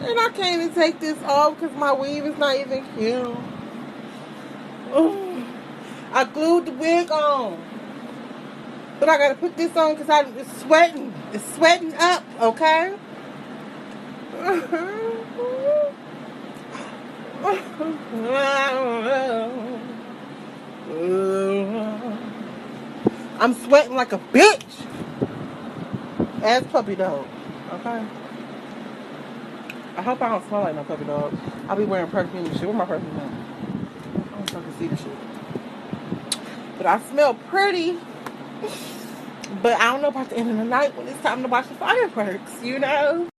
And I can't even take this off because my weave is not even cute. I glued the wig on. But I gotta put this on because it's sweating. It's sweating up, okay? I'm sweating like a bitch. As puppy dog, okay? I hope I don't smell like no puppy dog. I'll be wearing perfume and shit. Where my perfume at? I don't fucking see the shit. But I smell pretty. But I don't know about the end of the night when it's time to watch the fireworks, you know?